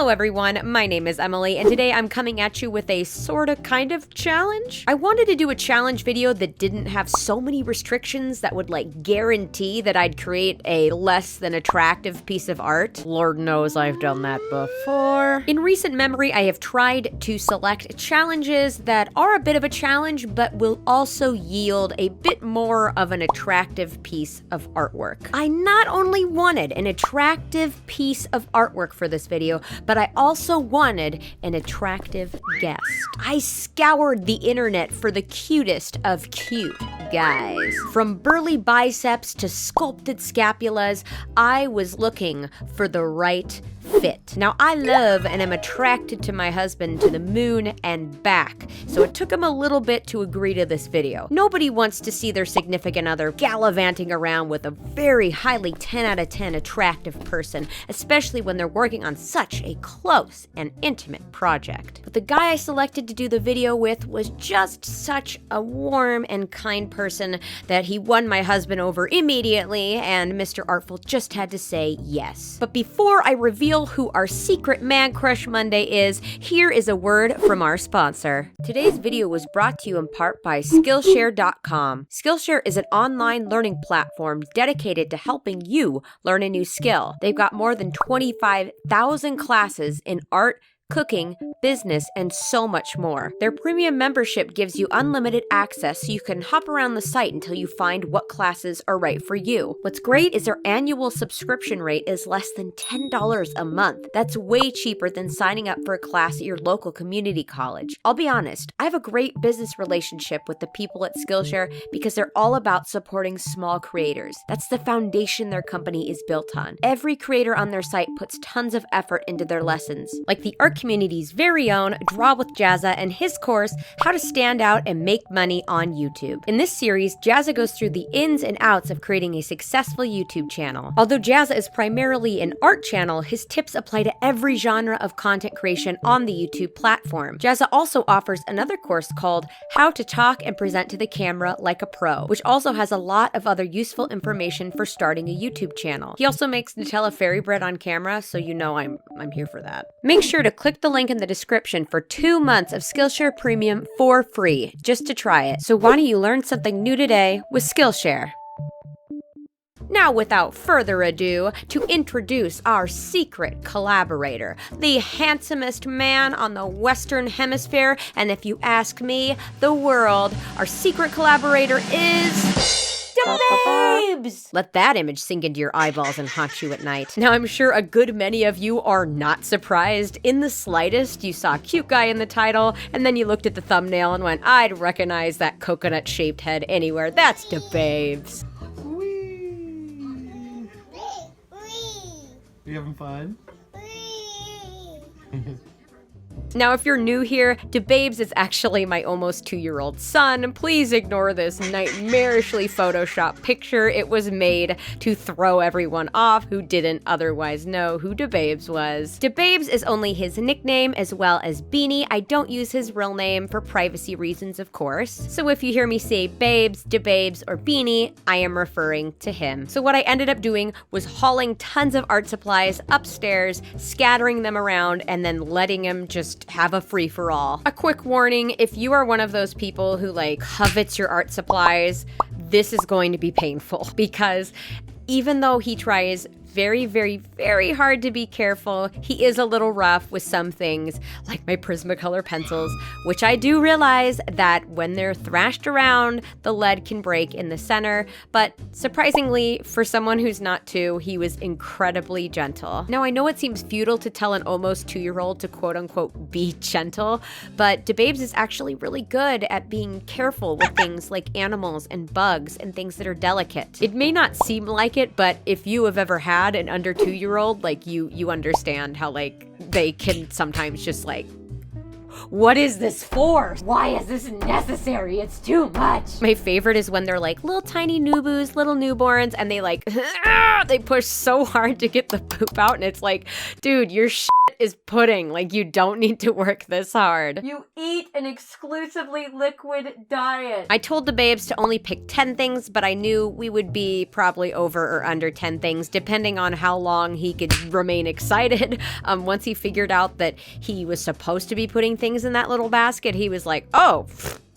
Hello everyone, my name is Emily, and today I'm coming at you with a sorta kind of challenge. I wanted to do a challenge video that didn't have so many restrictions that would guarantee that I'd create a less than attractive piece of art. Lord knows I've done that before. In recent memory, I have tried to select challenges that are a bit of a challenge, but will also yield a bit more of an attractive piece of artwork. I not only wanted an attractive piece of artwork for this video, but I also wanted an attractive guest. I scoured the internet for the cutest of cute guys. From burly biceps to sculpted scapulas, I was looking for the right fit. Now, I love and am attracted to my husband to the moon and back, so it took him a little bit to agree to this video. Nobody wants to see their significant other gallivanting around with a very highly 10 out of 10 attractive person, especially when they're working on such a close and intimate project. But the guy I selected to do the video with was just such a warm and kind person that he won my husband over immediately, and Mr. Artful just had to say yes. But before I reveal who our secret Man Crush Monday is, here is a word from our sponsor. Today's video was brought to you in part by Skillshare.com. Skillshare is an online learning platform dedicated to helping you learn a new skill. They've got more than 25,000 classes in art, cooking, business, and so much more. Their premium membership gives you unlimited access so you can hop around the site until you find what classes are right for you. What's great is their annual subscription rate is less than $10 a month. That's way cheaper than signing up for a class at your local community college. I'll be honest, I have a great business relationship with the people at Skillshare because they're all about supporting small creators. That's the foundation their company is built on. Every creator on their site puts tons of effort into their lessons, like the art community's very own Draw with Jazza and his course, How to Stand Out and Make Money on YouTube. In this series, Jazza goes through the ins and outs of creating a successful YouTube channel. Although Jazza is primarily an art channel, his tips apply to every genre of content creation on the YouTube platform. Jazza also offers another course called How to Talk and Present to the Camera Like a Pro, which also has a lot of other useful information for starting a YouTube channel. He also makes Nutella fairy bread on camera, so you know I'm here for that. Make sure to click the link in the description for 2 months of Skillshare Premium for free, just to try it. So why don't you learn something new today with Skillshare? Now, without further ado, to introduce our secret collaborator, the handsomest man on the Western Hemisphere, and if you ask me, the world. Our secret collaborator is Babes! Let that image sink into your eyeballs and haunt you at night. Now, I'm sure a good many of you are not surprised in the slightest. You saw cute guy in the title, and then you looked at the thumbnail and went, I'd recognize that coconut-shaped head anywhere. That's Babes. You having fun? Now, if you're new here, Babes is actually my almost 2-year-old son. Please ignore this nightmarishly photoshopped picture. It was made to throw everyone off who didn't otherwise know who Babes was. Babes is only his nickname as well as Beanie. I don't use his real name for privacy reasons, of course. So if you hear me say Babes, Babes, or Beanie, I am referring to him. So what I ended up doing was hauling tons of art supplies upstairs, scattering them around, and then letting him just have a free-for-all. A quick warning, if you are one of those people who covets your art supplies, this is going to be painful because even though he tries very, very, very hard to be careful, he is a little rough with some things, like my Prismacolor pencils, which I do realize that when they're thrashed around, the lead can break in the center, but surprisingly, for someone who's not 2, he was incredibly gentle. Now, I know it seems futile to tell an almost 2-year-old to quote-unquote be gentle, but Babes is actually really good at being careful with things like animals and bugs and things that are delicate. It may not seem like it, but if you have ever had an under 2-year-old, you understand how they can sometimes just what is this for? Why is this necessary? It's too much. My favorite is when they're like little tiny nuboos, little newborns, and they like, they push so hard to get the poop out, and it's like, dude, your shit is pudding. Like, you don't need to work this hard. You eat an exclusively liquid diet. I told the babes to only pick 10 things, but I knew we would be probably over or under 10 things, depending on how long he could remain excited. Once he figured out that he was supposed to be putting things in that little basket, he was like, oh,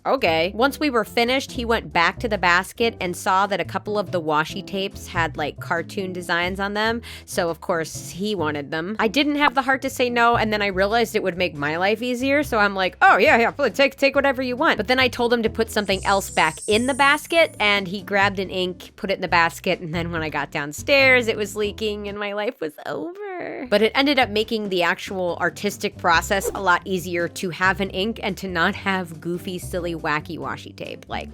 okay. Once we were finished, he went back to the basket and saw that a couple of the washi tapes had like cartoon designs on them. So of course he wanted them. I didn't have the heart to say no, and then I realized it would make my life easier. So I'm like, oh yeah, take whatever you want. But then I told him to put something else back in the basket, and he grabbed an ink, put it in the basket, and then when I got downstairs, it was leaking and my life was over. But it ended up making the actual artistic process a lot easier to have an ink and to not have goofy, silly, wacky washi tape. Like,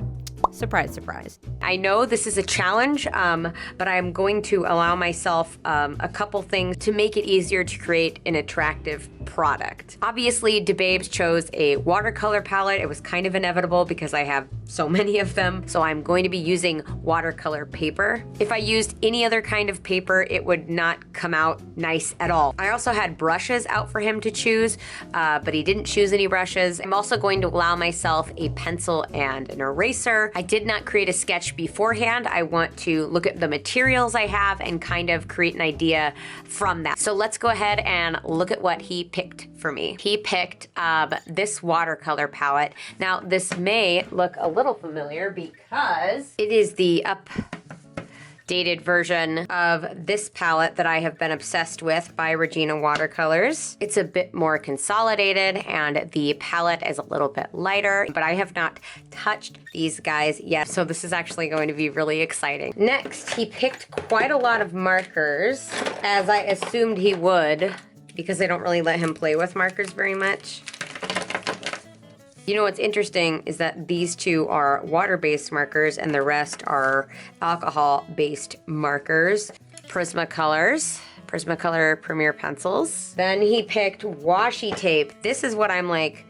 surprise, surprise. I know this is a challenge, but I'm going to allow myself a couple things to make it easier to create an attractive product. Obviously, DeBabes chose a watercolor palette. It was kind of inevitable because I have so many of them. So I'm going to be using watercolor paper. If I used any other kind of paper, it would not come out nice at all. I also had brushes out for him to choose, but he didn't choose any brushes. I'm also going to allow myself a pencil and an eraser. I did not create a sketch beforehand. I want to look at the materials I have and kind of create an idea from that. So let's go ahead and look at what he picked for me. He picked this watercolor palette. Now, this may look a little familiar because it is the updated version of this palette that I have been obsessed with by Regina Watercolors. It's a bit more consolidated and the palette is a little bit lighter, but I have not touched these guys yet, so this is actually going to be really exciting. Next, he picked quite a lot of markers, as I assumed he would, because they don't really let him play with markers very much. You know what's interesting is that these two are water-based markers and the rest are alcohol-based markers. Prismacolors, Prismacolor Premier Pencils. Then he picked washi tape. This is what I'm like,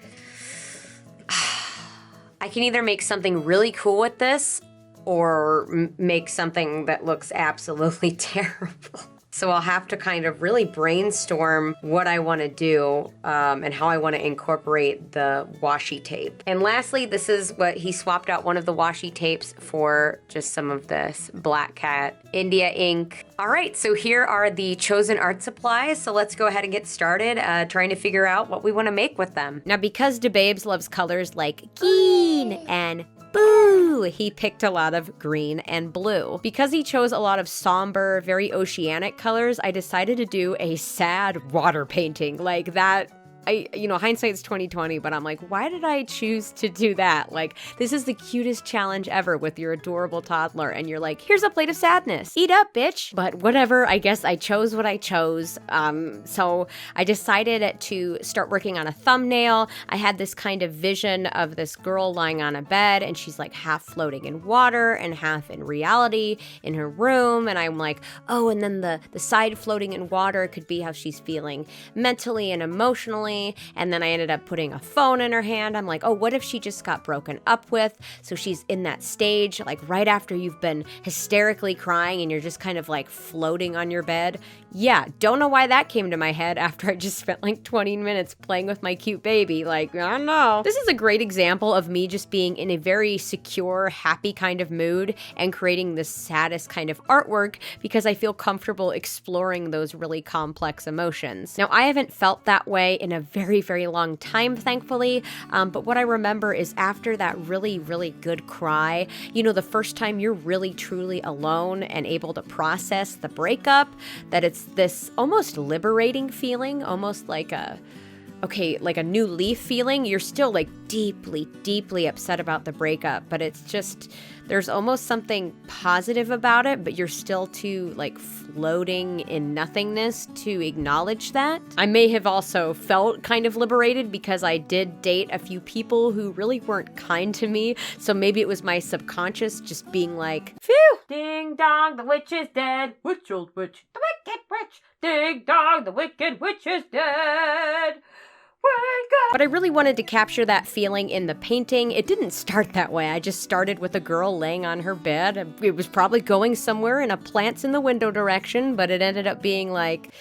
I can either make something really cool with this or make something that looks absolutely terrible. So I'll have to kind of really brainstorm what I want to do and how I want to incorporate the washi tape. And lastly, this is what he swapped out one of the washi tapes for just some of this Black Cat India ink. All right, so here are the chosen art supplies. So let's go ahead and get started trying to figure out what we want to make with them. Now, because DeBabes loves colors like green and boo, he picked a lot of green and blue. Because he chose a lot of somber, very oceanic colors, I decided to do a sad water painting like that. Hindsight's 2020, but I'm like, why did I choose to do that? Like, this is the cutest challenge ever with your adorable toddler, and you're like, here's a plate of sadness. Eat up, bitch. But whatever, I guess I chose what I chose. So I decided to start working on a thumbnail. I had this kind of vision of this girl lying on a bed, and she's like half floating in water and half in reality in her room. And I'm like, oh, and then the side floating in water could be how she's feeling mentally and emotionally. And then I ended up putting a phone in her hand. I'm like, oh, what if she just got broken up with? So she's in that stage, like right after you've been hysterically crying and you're just kind of like floating on your bed. Yeah, don't know why that came to my head after I just spent like 20 minutes playing with my cute baby. Like, I don't know. This is a great example of me just being in a very secure, happy kind of mood and creating the saddest kind of artwork because I feel comfortable exploring those really complex emotions. Now, I haven't felt that way in a very, very long time, thankfully. But what I remember is after that really, really good cry, the first time you're really, truly alone and able to process the breakup, that it's this almost liberating feeling, almost like a new leaf feeling. You're still like deeply, deeply upset about the breakup, but it's just, there's almost something positive about it, but you're still too like floating in nothingness to acknowledge that. I may have also felt kind of liberated because I did date a few people who really weren't kind to me. So maybe it was my subconscious just being like, phew, ding dong, the witch is dead. Witch, old witch, the wicked witch. Ding dong, the wicked witch is dead. But I really wanted to capture that feeling in the painting. It didn't start that way. I just started with a girl laying on her bed. It was probably going somewhere in a plants in the window direction, but it ended up being like,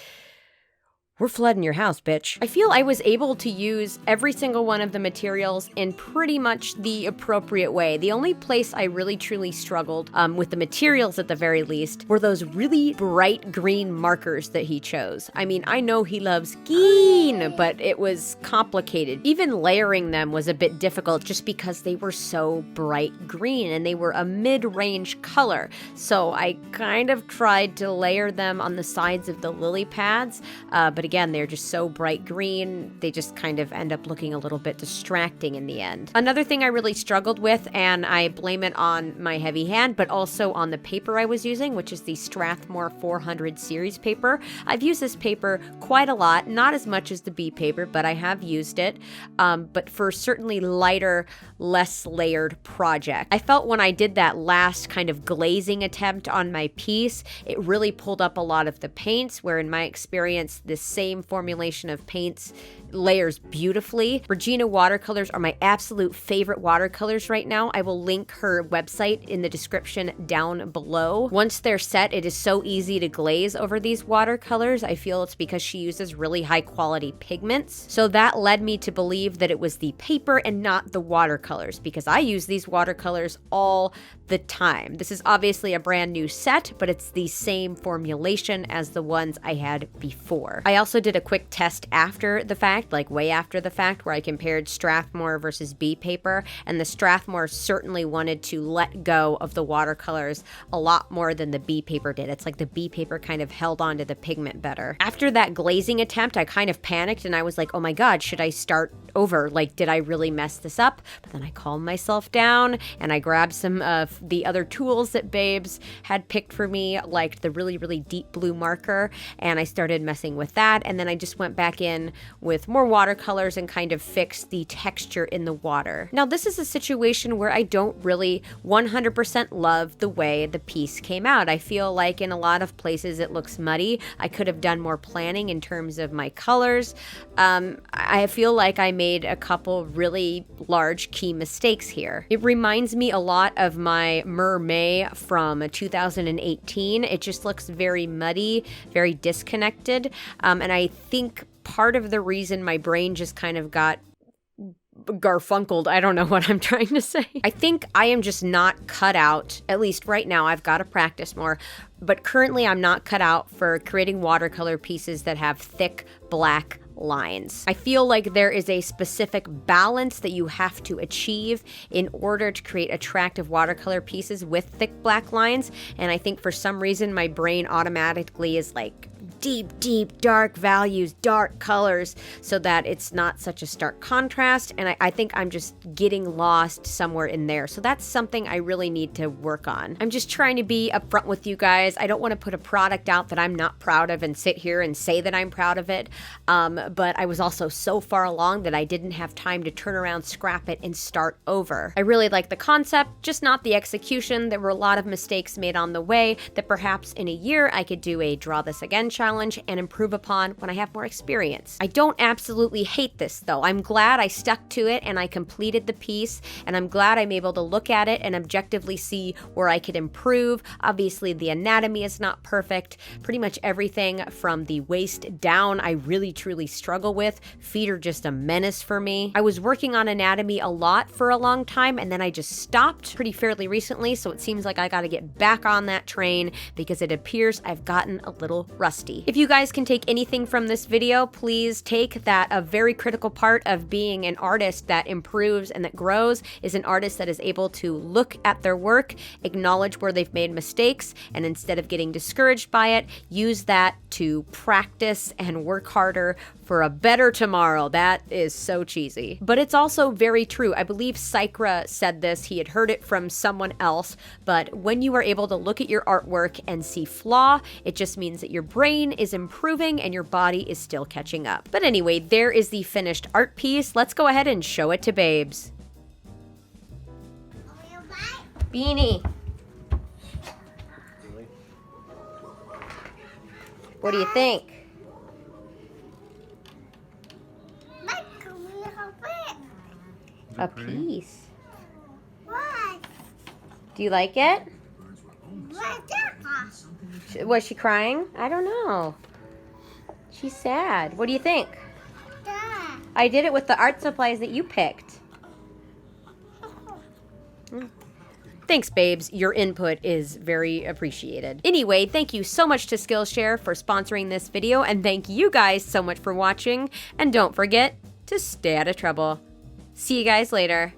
we're flooding your house, bitch. I feel I was able to use every single one of the materials in pretty much the appropriate way. The only place I really truly struggled with the materials at the very least were those really bright green markers that he chose. I mean, I know he loves green, but it was complicated. Even layering them was a bit difficult just because they were so bright green and they were a mid-range color. So I kind of tried to layer them on the sides of the lily pads, but again, they're just so bright green, they just kind of end up looking a little bit distracting in the end. Another thing I really struggled with, and I blame it on my heavy hand, but also on the paper I was using, which is the Strathmore 400 series paper. I've used this paper quite a lot, not as much as the B paper, but I have used it, but for certainly lighter, less layered project. I felt when I did that last kind of glazing attempt on my piece, it really pulled up a lot of the paints, where in my experience, this same formulation of paints layers beautifully. Regina Watercolors are my absolute favorite watercolors right now. I will link her website in the description down below. Once they're set, it is so easy to glaze over these watercolors. I feel it's because she uses really high quality pigments. So that led me to believe that it was the paper and not the watercolors, because I use these watercolors all the time. This is obviously a brand new set, but it's the same formulation as the ones I had before. I also did a quick test after the fact, like way after the fact, where I compared Strathmore versus B paper, and the Strathmore certainly wanted to let go of the watercolors a lot more than the B paper did. It's like the B paper kind of held on to the pigment better. After that glazing attempt, I kind of panicked and I was like, oh my God, should I start over? Like, did I really mess this up? But then I calmed myself down and I grabbed some of the other tools that Babes had picked for me, like the really, really deep blue marker, and I started messing with that. And then I just went back in with more watercolors and kind of fixed the texture in the water. Now, this is a situation where I don't really 100% love the way the piece came out. I feel like in a lot of places it looks muddy. I could have done more planning in terms of my colors. I feel like I made a couple really large key mistakes here. It reminds me a lot of my Mermaid from 2018. It just looks very muddy, very disconnected. And I think part of the reason my brain just kind of got garfunkled, I don't know what I'm trying to say. I think I am just not cut out, at least right now. I've got to practice more, but currently I'm not cut out for creating watercolor pieces that have thick black lines. I feel like there is a specific balance that you have to achieve in order to create attractive watercolor pieces with thick black lines, and I think for some reason my brain automatically is like, deep, dark values, dark colors, so that it's not such a stark contrast, and I think I'm just getting lost somewhere in there. So that's something I really need to work on. I'm just trying to be upfront with you guys. I don't want to put a product out that I'm not proud of and sit here and say that I'm proud of it, but I was also so far along that I didn't have time to turn around, scrap it, and start over. I really like the concept, just not the execution. There were a lot of mistakes made on the way that perhaps in a year I could do a draw this again challenge and improve upon when I have more experience. I don't absolutely hate this though. I'm glad I stuck to it and I completed the piece, and I'm glad I'm able to look at it and objectively see where I could improve. Obviously the anatomy is not perfect. Pretty much everything from the waist down I really truly struggle with. Feet are just a menace for me. I was working on anatomy a lot for a long time and then I just stopped pretty fairly recently, so it seems like I gotta get back on that train because it appears I've gotten a little rusty. If you guys can take anything from this video, please take that a very critical part of being an artist that improves and that grows is an artist that is able to look at their work, acknowledge where they've made mistakes, and instead of getting discouraged by it, use that to practice and work harder for a better tomorrow. That is so cheesy. But it's also very true. I believe Sycra said this. He had heard it from someone else. But when you are able to look at your artwork and see flaw, it just means that your brain is improving and your body is still catching up. But anyway, there is the finished art piece. Let's go ahead and show it to Babes. Beanie. What do you think? A piece. What? Do you like it? Was she crying? I don't know. She's sad. What do you think? I did it with the art supplies that you picked. Thanks, babes. Your input is very appreciated. Anyway, thank you so much to Skillshare for sponsoring this video, and thank you guys so much for watching. And don't forget to stay out of trouble. See you guys later.